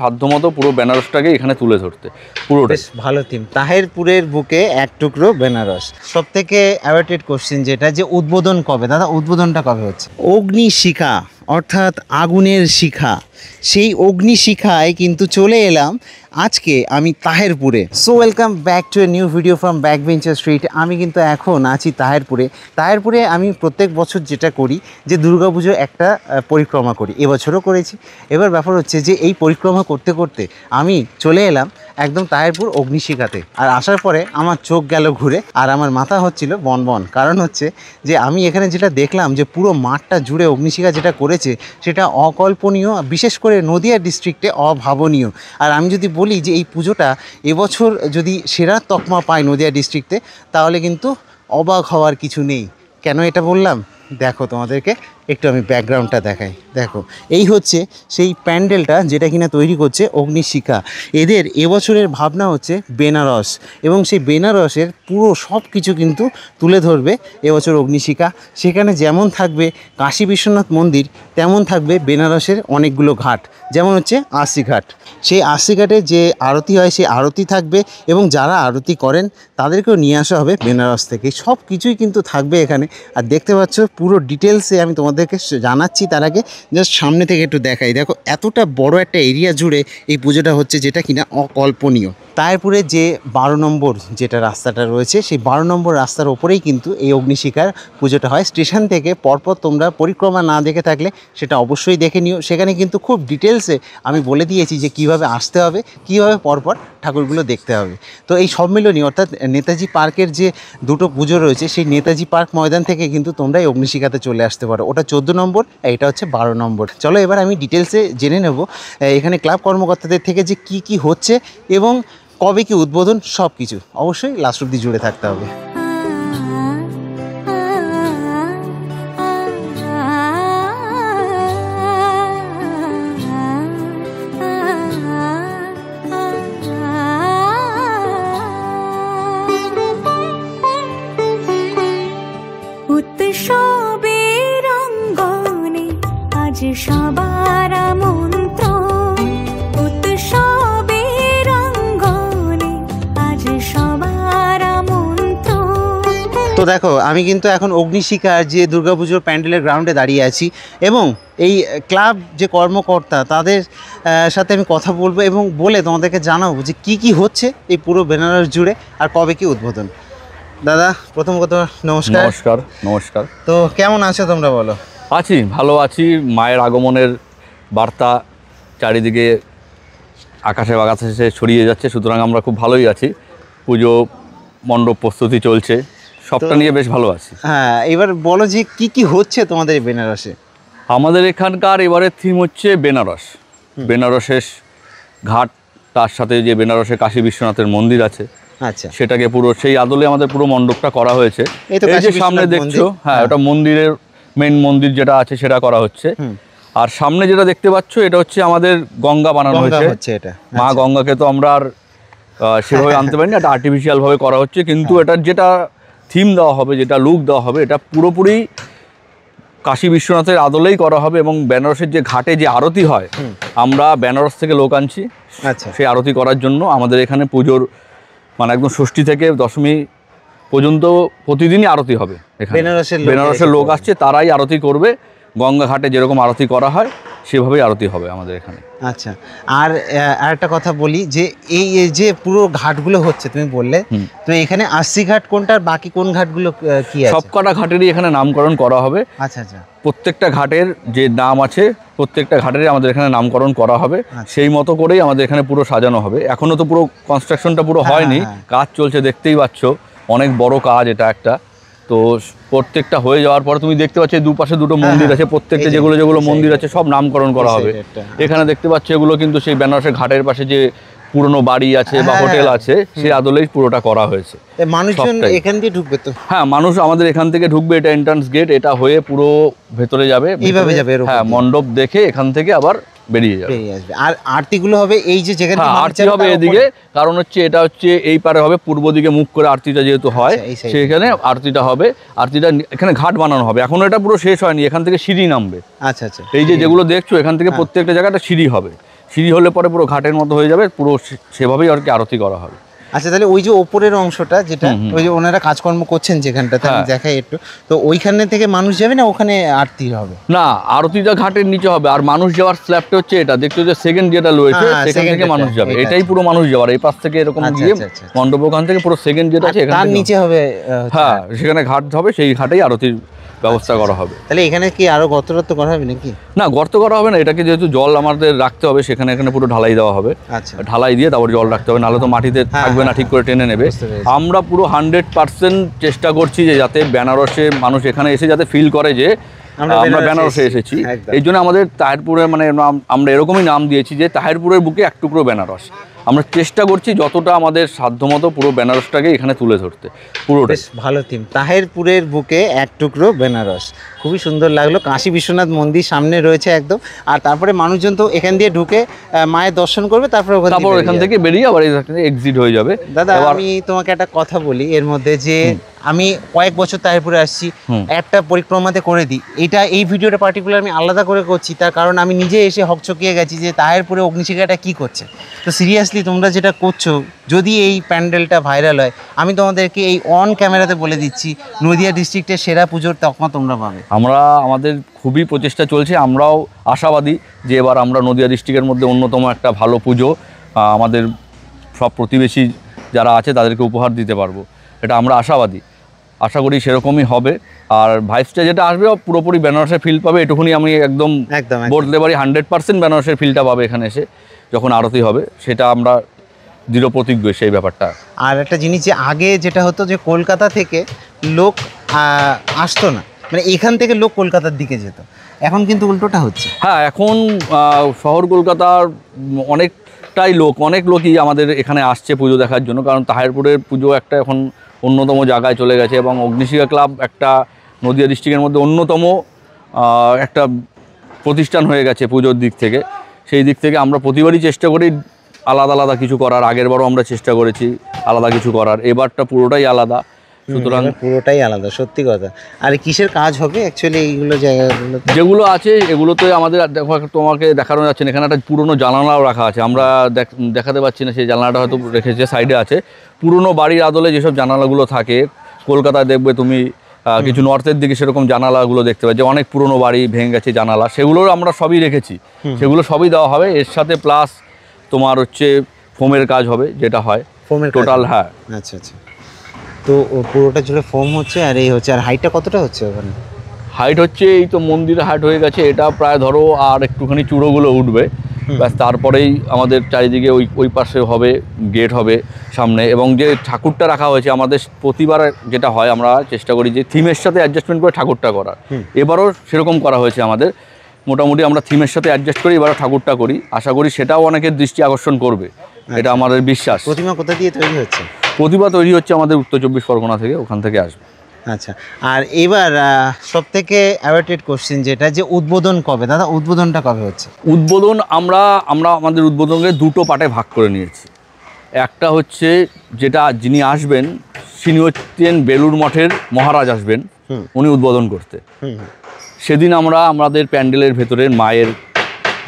সাধ্যমতো পুরো বেনারসটাকে এখানে তুলে ধরতে পুরো বেশ ভালো থিম। তাহেরপুরের বুকে এক টুকরো বেনারস। সব থেকে অ্যাওয়েটেড কোশ্চেন যেটা, যে উদ্বোধন কবে দাদা? উদ্বোধনটা কবে হচ্ছে? অগ্নিশিখা অর্থাৎ আগুনের শিখা, সেই অগ্নিশিখায় কিন্তু চলে এলাম আজকে আমি তাহেরপুরে। So welcome back to a new video from backbencher street. আমি কিন্তু এখন আছি তাহেরপুরে আমি প্রত্যেক বছর যেটা করি যে দুর্গাপুজোর একটা পরিক্রমা করি, এবছরও করেছি। এবার ব্যাপার হচ্ছে যে এই পরিক্রমা করতে করতে আমি চলে এলাম একদম তাহেরপুর অগ্নিশিখাতে। আর আসার পরে আমার চোখ গেল ঘুরে, আর আমার মাথা হচ্ছিল বনবন। কারণ হচ্ছে যে আমি এখানে যেটা দেখলাম যে পুরো মাঠটা জুড়ে অগ্নিশিখা যেটা করেছে সেটা অকল্পনীয়, বিশেষ করে নদিয়া ডিস্ট্রিক্টে অভাবনীয়। আর আমি যদি বলি যে এই পুজোটা এবছর যদি সেরা তকমা পায় নদিয়া ডিস্ট্রিক্টে, তাহলে কিন্তু অবাক হওয়ার কিছু নেই। কেন এটা বললাম দেখো, তোমাদেরকে একটু আমি ব্যাকগ্রাউন্ডটা দেখাই। দেখো, এই হচ্ছে সেই প্যান্ডেলটা যেটা কিনা তৈরি করছে অগ্নিশিখা। এদের এবছরের ভাবনা হচ্ছে বেনারস, এবং সেই বেনারসের পুরো সব কিছু কিন্তু তুলে ধরবে এবছর অগ্নিশিখা। সেখানে যেমন থাকবে কাশী বিশ্বনাথ মন্দির, তেমন থাকবে বেনারসের অনেকগুলো ঘাট, যেমন হচ্ছে আশি ঘাট। সেই আশি ঘাটে যে আরতি হয় সেই আরতি থাকবে, এবং যারা আরতি করেন তাদেরকেও নিয়ে আসা হবে বেনারস থেকে। সব কিছুই কিন্তু থাকবে এখানে। আর দেখতে পাচ্ছ পুরো ডিটেলসে আমি তোমাদেরকে জানাচ্ছি। তার আগে জাস্ট সামনে থেকে একটু দেখাই। দেখো, এতটা বড় একটা এরিয়া জুড়ে এই পুজোটা হচ্ছে, যেটা কিনা অকল্পনীয়। তাহেরপুরে যে 12 নম্বর যেটা রাস্তাটা রয়েছে, সেই 12 নম্বর রাস্তার ওপরেই কিন্তু এই অগ্নিশিখার পুজোটা হয়। স্টেশন থেকে পরপর তোমরা পরিক্রমা না দেখে থাকলে সেটা অবশ্যই দেখে নিও। সেখানে কিন্তু খুব ডিটেলসে আমি বলে দিয়েছি যে কীভাবে আসতে হবে, কীভাবে পরপর ঠাকুরগুলো দেখতে হবে। তো এই সম্মিলনী অর্থাৎ নেতাজি পার্কের যে দুটো পুজো রয়েছে, সেই নেতাজি পার্ক ময়দান থেকে কিন্তু তোমরা এই অগ্নিশিখাতে চলে আসতে পারো। ওটা 14 নম্বর, এটা হচ্ছে 12 নম্বর। চলো এবার আমি ডিটেলসে জেনে নেব এখানে ক্লাব কর্মকর্তাদের থেকে যে কি হচ্ছে এবং কবে কি উদ্বোধন, সব কিছু। অবশ্যই লাস্ট অব্দি জুড়ে থাকতে হবে। উৎসবের অঙ্গনে আজ সবার মন্ত্র, উৎসবের অঙ্গনে আজ সবার মন্ত্র। তো দেখো, আমি কিন্তু এখন অগ্নিশিখার যে দুর্গাপুজোর প্যান্ডেলের গ্রাউন্ডে দাঁড়িয়ে আছি, এবং এই ক্লাব যে কর্মকর্তা তাদের সাথে আমি কথা বলবো এবং বলে তোমাদেরকে জানাবো যে কি হচ্ছে এই পুরো বেনারস জুড়ে আর কবে কি উদ্বোধন। দাদা, প্রথম কথা নমস্কার। নমস্কার। নমস্কার। তো কেমন আছো তোমরা, বলো? আছি, ভালো আছি। মায়ের আগমনের বার্তা চারিদিকে আকাশে বাতাসে ছড়িয়ে যাচ্ছে, সুতরাং আমরা খুব ভালোই আছি। পুজো মণ্ডপ প্রস্তুতি চলছে, সবটা নিয়ে বেশ ভালো আছি। হ্যাঁ, এবার বলো যে কি হচ্ছে তোমাদের এই বেনারসে? আমাদের এখানকার এবারের থিম হচ্ছে বেনারস। বেনারসের ঘাট, তার সাথে যে বেনারসে কাশী বিশ্বনাথের মন্দির আছে, আচ্ছা, সেটাকে পুরো সেই আদলে আমাদের পুরো মণ্ডপটা করা হয়েছে। এই যে সামনে দেখছো, হ্যাঁ, ওটা মন্দিরের মেন মন্দির যেটা আছে সেটা করা হচ্ছে। আর সামনে যেটা দেখতে পাচ্ছ, এটা হচ্ছে আমাদের গঙ্গা বানানো হয়েছে। এটা মা গঙ্গাকে তো আমরা আর সেভাবে আনতে পারিনি, এটা আর্টিফিশিয়াল ভাবে করা হচ্ছে। কিন্তু এটার যেটা থিম দেওয়া হবে, যেটা লুক দেওয়া হবে, এটা পুরোপুরি কাশী বিশ্বনাথের আদলেই করা হবে। এবং বেনারসের যে ঘাটে যে আরতি হয়, আমরা বেনারস থেকে লোক আনছি সেই আরতি করার জন্য। আমাদের এখানে পুজোর মানে একদম ষষ্ঠী থেকে দশমী পর্যন্ত প্রতিদিনই আরতি হবে। এখানে বেনারসের লোক আসছে, তারাই আরতি করবে। গঙ্গা ঘাটে যেরকম আরতি করা হয় সেভাবেই আরতি হবে আমাদের এখানে। আচ্ছা, আর একটা কথা বলি যে এই যে পুরো ঘাটগুলো হচ্ছে তুমি বললে, তো এখানে 80 ঘাট কোনটা আর বাকি কোন ঘাটগুলো কি আছে? সবকটা ঘাটেরই এখানে নামকরণ করা হবে। আচ্ছা আচ্ছা, প্রত্যেকটা ঘাটের যে নাম আছে, প্রত্যেকটা ঘাটেরই আমাদের এখানে নামকরণ করা হবে। সেই মতো করেই আমাদের এখানে পুরো সাজানো হবে। এখনো তো পুরো কনস্ট্রাকশনটা পুরো হয়নি, কাজ চলছে, দেখতেই পাচ্ছ। অনেক বড় কাজ এটা একটা। তো প্রত্যেকটা হয়ে যাওয়ার পর তুমি দেখতে পাচ্ছ দুপাশে দুটো মন্দির আছে, প্রত্যেকটা যেগুলো মন্দির আছে সব নামকরণ করা হবে। এখানে দেখতে পাচ্ছ এগুলো কিন্তু সেই বেনারসের ঘাটের পাশে যে পুরনো বাড়ি আছে বা হোটেল আছে, সেই আদলেই পুরোটা করা হয়েছে। মানুষজন এখান দিয়ে ঢুকবে তো? হ্যাঁ, মানুষ আমাদের এখান থেকে ঢুকবে। এটা এন্ট্রান্স গেট, এটা হয়ে পুরো ভেতরে যাবে, এইভাবে যাবে। হ্যাঁ, মণ্ডপ দেখে এখান থেকে আবার বেরিয়ে যাবে। আর আরতিগুলো হবে এই যে যেখানে আরতি হবে এদিকে, কারণ হচ্ছে এটা হচ্ছে এই পারে হবে, পূর্ব দিকে মুখ করে আরতিটা যেহেতু হয়, সেখানে আরতিটা হবে। আরতিটা এখানে ঘাট বানানো হবে, এখনো এটা পুরো শেষ হয়নি। এখান থেকে সিঁড়ি নামবে। আচ্ছা আচ্ছা, এই যে যেগুলো দেখছো এখান থেকে প্রত্যেকটা জায়গাটা সিঁড়ি হবে। সিঁড়ি হলে পরে পুরো ঘাটের মতো হয়ে যাবে, পুরো সেভাবেই আর কি আরতি করা হবে। আচ্ছা, তাহলে ওই যে ওপরের অংশটা যেটা ওই যে ওনারা কাজকর্ম করছেন যেখানটাতে আমি দেখাই একটু, তো ওইখানে থেকে মানুষ যাবে না ওখানে আরতি হবে? না, আরতিটা ঘাটের নিচে হবে, আর মানুষ যাওয়ার স্ল্যাবটা হচ্ছে এটা, দেখছো যে সেকেন্ড যেটা রয়েছে সেখান থেকে মানুষ যাবে, এটাই পুরো মানুষ যাওয়ার, এই পাশ থেকে এরকম গিয়ে মণ্ডপ ওখান থেকে পুরো সেকেন্ড যেটা আছে তার নিচে হবে। হ্যাঁ, সেখানে ঘাট হবে, সেই ঘাটেই আরতির ব্যবস্থা করা হবে। তাহলে এখানে কি আরো গর্ত করা হবে নাকি? না, গর্ত করা হবে না, এটাকে যেহেতু জল আমাদের রাখতে হবে সেখানে, এখানে পুরো ঢালাই দেওয়া হবে। আচ্ছা, ঢালাই দিয়ে তারপর জল রাখতে হবে, নাহলে তো মাটিতে থাকবে না, ঠিক করে টেনে নেবে। আমরা পুরো 100% চেষ্টা করছি যে যাতে বেনারসে মানুষ এখানে এসে যাতে ফিল করে যে আমরা বেনারসে এসেছি। এই জন্য আমাদের তাহিরপুরে মানে আমরা এরকমই নাম দিয়েছি যে তাহিরপুরের বুকে এক টুকরো বেনারস। আমরা চেষ্টা করছি যতটা আমাদের সাধ্যমতো পুরো বেনারসটাকে এখানে তুলে ধরতে। পুরোটা বেশ ভালো থিম, তাহিরপুরের বুকে এক টুকরো বেনারস, খুবই সুন্দর লাগলো। কাশী বিশ্বনাথ মন্দির সামনে রয়েছে একদম, আর তারপরে মানুষজন তো এখান দিয়ে ঢুকে মায়ের দর্শন করবে, তারপর এখান থেকে বেরিয়ে আবার এক্সিট হয়ে যাবে। দাদা, আমি তোমাকে একটা কথা বলি এর মধ্যে, যে আমি কয়েক বছর তাহিরপুরে আসছি, একটা পরিক্রমাতে করে দিই, এই ভিডিওটা পার্টিকুলার আমি আলাদা করে করছি, তার কারণ আমি নিজে এসে হকচকিয়ে গেছি যে তাহিরপুরে অগ্নিশিখাটা কি করছে। তো সিরিয়াসলি তোমরা যেটা করছো, যদি এই প্যান্ডেলটা ভাইরাল হয়, আমি তোমাদেরকে এই অন ক্যামেরাতে বলে দিচ্ছি, নদিয়া ডিস্ট্রিক্টের সেরা পুজোর তকমা তোমরা পাবে। আমাদের খুবই প্রচেষ্টা চলছে, আমরাও আশাবাদী যে এবার আমরা নদিয়া ডিস্ট্রিক্টের মধ্যে অন্যতম একটা ভালো পুজো আমাদের সব প্রতিবেশী যারা আছে তাদেরকে উপহার দিতে পারবো, এটা আমরা আশাবাদী। আশা করি সেরকমই হবে। আর ভাইবসটা যেটা আসবে পুরোপুরি বেনারসের ফিল পাবে, এটুকুনি আমি একদম বলতে পারি, 100% বেনারসের ফিলটা পাবে এখানে এসে যখন আরতি হবে, সেটা আমরা দৃঢ় প্রতিজ্ঞ সেই ব্যাপারটা। আর একটা জিনিস, যে আগে যেটা হতো যে কলকাতা থেকে লোক আসতো না, মানে এখান থেকে লোক কলকাতার দিকে যেত, এখন কিন্তু উল্টোটা হচ্ছে। হ্যাঁ, এখন শহর কলকাতার অনেক লোকই আমাদের এখানে আসছে পুজো দেখার জন্য, কারণ তাহিরপুরের পুজো একটা এখন অন্যতম জায়গায় চলে গেছে, এবং অগ্নিশিখা ক্লাব একটা নদিয়া ডিস্ট্রিক্টের মধ্যে অন্যতম একটা প্রতিষ্ঠান হয়ে গেছে পুজোর দিক থেকে। সেই দিক থেকে আমরা প্রতিবারই চেষ্টা করি আলাদা আলাদা কিছু করার, আগেরবারও আমরা চেষ্টা করেছি আলাদা কিছু করার, এবারটা পুরোটাই আলাদা, সুতরাং পুরোটাই আলাদা, সত্যি কথা। আর কিসের কাজ হবে অ্যাকচুয়ালি এইগুলো জায়গাগুলো যেগুলো আছে এগুলোতে আমাদের দেখো, তোমাকে দেখানো যাচ্ছে না, এখানে একটা পুরনো জানালাও রাখা আছে, আমরা দেখাতে পাচ্ছি না, সেই জানালাটা হয়তো রেখেছে, সাইডে আছে। পুরনো বাড়ির আদলে যেসব জানালাগুলো থাকে, কলকাতায় দেখবে তুমি কিছু নর্থের দিকে সেরকম জানালাগুলো দেখতে পাচ্ছি, অনেক পুরনো বাড়ি ভেঙে গেছে জানালা, সেগুলোর আমরা সবই রেখেছি, সেগুলো সবই দেওয়া হবে। এর সাথে প্লাস তোমার হচ্ছে ফোমের কাজ হবে, যেটা হয় ফোমের টোটাল। হ্যাঁ, আচ্ছা আচ্ছা, তো পুরোটা জুড়ে ফোম হচ্ছে, আর এই হচ্ছে। আর হাইটটা কতটা হচ্ছে ওখানে? হাইট হচ্ছে, এই তো মন্দিরের হাইট হয়ে গেছে, এটা প্রায় ধরো আর একটুখানি চূড়োগুলো উঠবে, ব্যাস তারপরেই আমাদের চারিদিকে ওই পাশে হবে গেট হবে সামনে। এবং যে ঠাকুরটা রাখা হয়েছে, আমাদের প্রতিবার যেটা হয় আমরা চেষ্টা করি যে থিমের সাথে অ্যাডজাস্টমেন্ট করে ঠাকুরটা করার, এবারও সেরকম করা হয়েছে আমাদের। মোটামুটি আমরা থিমের সাথে অ্যাডজাস্ট করি এবারও ঠাকুরটা করি, আশা করি সেটাও অনেকের দৃষ্টি আকর্ষণ করবে, এটা আমাদের বিশ্বাস। প্রতিমা কোথা দিয়ে তৈরি হচ্ছে? প্রতিমা তৈরি হচ্ছে আমাদের উত্তর 24 পরগনা থেকে, ওখান থেকে আসবে। আচ্ছা, আর এবার সব থেকে অ্যাওয়েটেড কোশ্চেন যেটা, যে উদ্বোধন কবে দাদা? উদ্বোধনটা কবে হচ্ছে? উদ্বোধন আমরা আমাদের উদ্বোধনকে দুটো পার্টে ভাগ করে নিয়েছি। একটা হচ্ছে যেটা যিনি আসবেন তিনি হচ্ছেন বেলুড় মঠের মহারাজ আসবেন, উনি উদ্বোধন করতে। সেদিন আমরা আমাদের প্যান্ডেলের ভেতরের মায়ের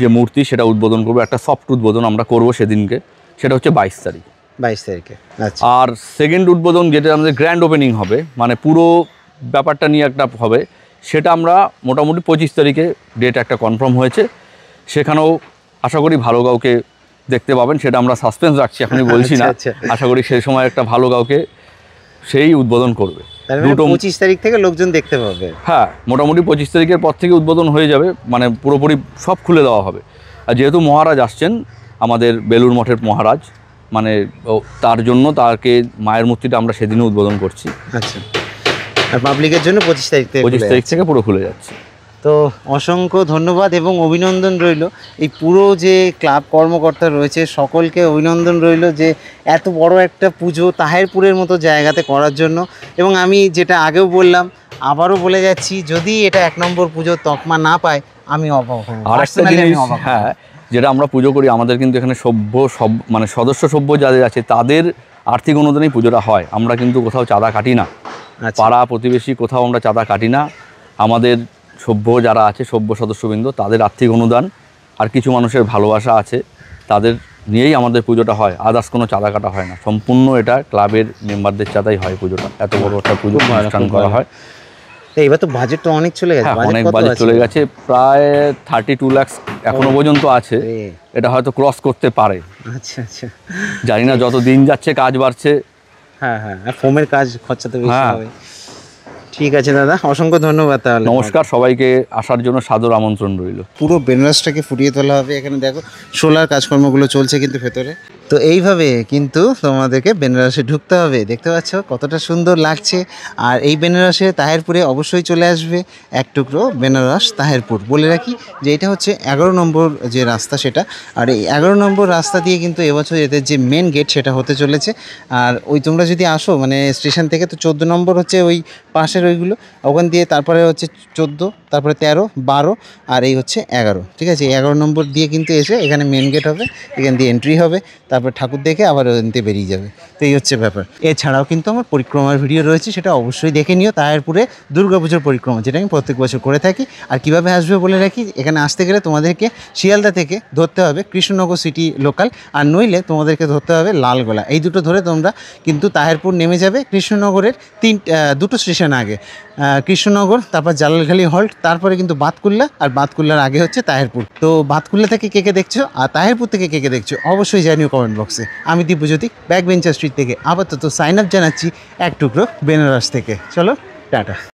যে মূর্তি সেটা উদ্বোধন করবো, একটা সফট উদ্বোধন আমরা করব সেদিনকে, সেটা হচ্ছে 22 তারিখ। 22 তারিখে। আচ্ছা, আর সেকেন্ড উদ্বোধন যেটা আমাদের গ্র্যান্ড ওপেনিং হবে, মানে পুরো ব্যাপারটা নিয়ে একটা হবে, সেটা আমরা মোটামুটি 25 তারিখে ডেট একটা কনফার্ম হয়েছে, সেখানেও আশা করি ভালো কাউকে দেখতে পাবেন, সেটা আমরা সাসপেন্স রাখছি, এখনই বলছি না। আশা করি সেই সময় একটা ভালো কাউকে সেই উদ্বোধন করবে। দুটো 25 তারিখ থেকে লোকজন দেখতে পাবে। হ্যাঁ, মোটামুটি 25 তারিখের পর থেকে উদ্বোধন হয়ে যাবে, মানে পুরোপুরি সব খুলে দেওয়া হবে। আর যেহেতু মহারাজ আসছেন আমাদের বেলুড় মঠের মহারাজ, মানে তার জন্য তাকে মায়ের মূর্তিটা আমরা সেদিনই উদ্বোধন করছি। আচ্ছা, আর পাবলিকের জন্য 25 তারিখ থেকে পুরো খুলে যাচ্ছে। তো অসংখ্য ধন্যবাদ এবং অভিনন্দন রইল এই পুরো যে ক্লাব কর্মকর্তা রয়েছে সকলকে অভিনন্দন রইল যে এত বড় একটা পুজো তাহিরপুরের মতো জায়গাতে করার জন্য। এবং আমি যেটা আগেও বললাম, আবারও বলে যাচ্ছি, যদি এটা 1 নম্বর পুজোর তকমা না পায় আমি অবাক হব। আর একটা জিনিস, হ্যাঁ, যেটা আমরা পুজো করি, আমাদের কিন্তু এখানে মানে সদস্য সভ্য যাদের আছে তাদের আর্থিক অনুদানেই পুজোটা হয়, আমরা কিন্তু কোথাও চাঁদা কাটি না, পাড়া প্রতিবেশী কোথাও আমরা চাঁদা কাটি না। আমাদের সভ্য যারা আছে, সভ্য সদস্যবৃন্দ, তাদের আর্থিক অনুদান আর কিছু মানুষের ভালোবাসা আছে, তাদের নিয়েই আমাদের পুজোটা হয়, আদার্স কোনো চাঁদা কাটা হয় না, সম্পূর্ণ এটা ক্লাবের মেম্বারদের চাঁদাই হয় পুজোটা। এত বড় একটা পুজো খুব ভালো, অনুষ্ঠান খুব করা ভালো। হয়। তো এবার তো বাজেট তো অনেক চলে গেছে, হ্যাঁ, বাজেট অনেক কত বাজেট আছে? চলে গেছে, প্রায় 32 লাখ এখনো পর্যন্ত আছে। এটা হয়তো ক্রস করতে পারে, আচ্ছা আচ্ছা, জানি না, যত দিন যাচ্ছে কাজ বাড়ছে। হ্যাঁ হ্যাঁ, আর ফোমের কাজ খরচা তো বেশি হ্যাঁ। হবে। ঠিক আছে দাদা, অসংখ্য ধন্যবাদ তাহলে। নমস্কার, সবাইকে আসার জন্য সাদর আমন্ত্রণ রইল। পুরো বেনারসটাকে ফুটিয়ে তোলা হবে। এখানে দেখো সোলার কাজকর্মগুলো চলছে কিন্তু ভেতরে। তো এইভাবে কিন্তু তোমাদেরকে বেনারসে ঢুকতে হবে। দেখতে পাচ্ছ কতটা সুন্দর লাগছে। আর এই বেনারসে তাহেরপুরে অবশ্যই চলে আসবে এক টুকরো বেনারস তাহেরপুর। বলে রাখি যে এটা হচ্ছে 11 নম্বর যে রাস্তা সেটা, আর এই 11 নম্বর রাস্তা দিয়ে কিন্তু এবছর এদের যে মেন গেট সেটা হতে চলেছে। আর ওই তোমরা যদি আসো মানে স্টেশন থেকে, তো 14 নম্বর হচ্ছে ওই পাশের ওইগুলো, ওখান দিয়ে তারপরে হচ্ছে 14, তারপরে 13, 12 আর এই হচ্ছে 11। ঠিক আছে, এই 11 নম্বর দিয়ে কিন্তু এসে এখানে মেন গেট হবে, এখান দিয়ে এন্ট্রি হবে, তারপর ঠাকুর দেখে আবার ওখান থেকে বেরিয়ে যাবে। তো এই হচ্ছে ব্যাপার। এছাড়াও কিন্তু আমার পরিক্রমার ভিডিও রয়েছে, সেটা অবশ্যই দেখে নিও। তাহেরপুরে দুর্গাপুজোর পরিক্রমা, যেটা আমি প্রত্যেক বছর করে থাকি। আর কীভাবে আসবে বলে রাখি, এখানে আসতে গেলে তোমাদেরকে শিয়ালদা থেকে ধরতে হবে কৃষ্ণনগর সিটি লোকাল, আর নইলে তোমাদেরকে ধরতে হবে লালগোলা। এই দুটো ধরে তোমরা কিন্তু তাহেরপুর নেমে যাবে। কৃষ্ণনগরের দুটো স্টেশন আগে কৃষ্ণনগর, তারপর জালালখালি হল্ট, তারপরে কিন্তু বাতকুল্লা, আর বাতকুল্লার আগে হচ্ছে তাহেরপুর। তো বাতকুল্লা থেকে কে কে দেখছো আর তাহেরপুর থেকে কে কে দেখছো অবশ্যই জানিও কমেন্ট বক্সে। আমি দিব্যজ্যোতি ব্যাক বেঞ্চার স্ট্রিট থেকে আপাতত সাইন আপ জানাচ্ছি এক টুকরো বেনারস থেকে। চলো টাটা।